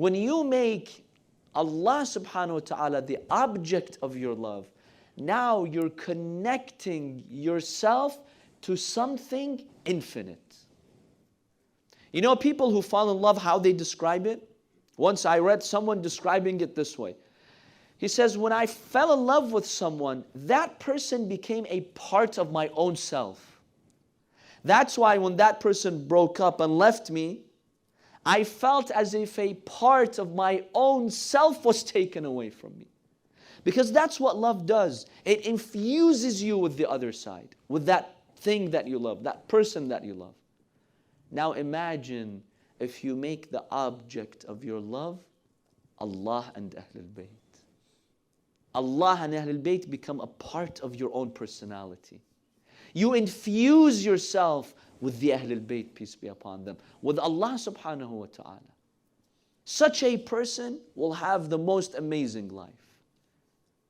When you make Allah subhanahu wa ta'ala the object of your love, now you're connecting yourself to something infinite. You know, people who fall in love, how they describe it? Once I read someone describing it this way. He says, when I fell in love with someone, that person became a part of my own self. That's why when that person broke up and left me, I felt as if a part of my own self was taken away from me. Because that's what love does. It infuses you with the other side, with that thing that you love, that person that you love. Now imagine if you make the object of your love Allah and Ahlul Bayt. Allah and Ahlul Bayt become a part of your own personality. You infuse yourself with the Ahlul Bayt, peace be upon them, with Allah subhanahu wa ta'ala. Such a person will have the most amazing life.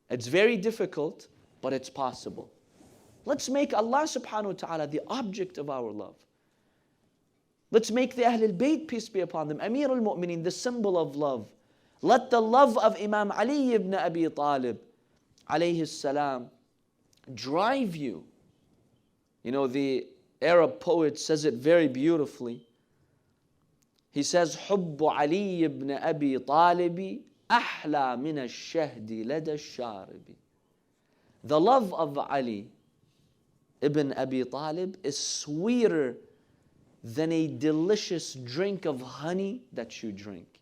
It's very difficult, but it's possible. Let's make Allah subhanahu wa ta'ala the object of our love. Let's make the Ahlul Bayt, peace be upon them, Amir al-Mu'mineen, the symbol of love. Let the love of Imam Ali ibn Abi Talib, alayhi salam, drive you. You know, the Arab poet says it very beautifully. He says, حُبُّ عَلِيِّ ibn Abi طَالِبِ أَحْلَى مِنَ الشَّهْدِ لَدَى الشَّارِبِ. The love of Ali ibn Abi Talib is sweeter than a delicious drink of honey that you drink.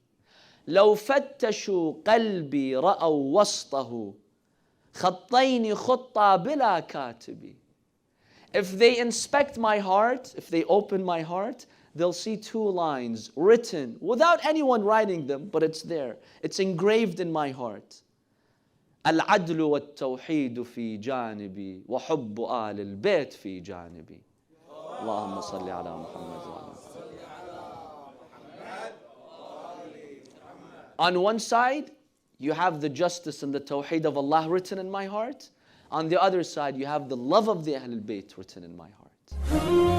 لو فتشوا قلبي رأوا وسطه خطين خطا بلا كاتب. If they inspect my heart, if they open my heart, they'll see two lines written without anyone writing them, but it's there. It's engraved in my heart. العدل والتوحيد في جانبي وحب آل البيت في جانبي. اللهم صل على محمد. On one side, you have the justice and the tawheed of Allah written in my heart. On the other side, you have the love of the Ahlul Bayt written in my heart.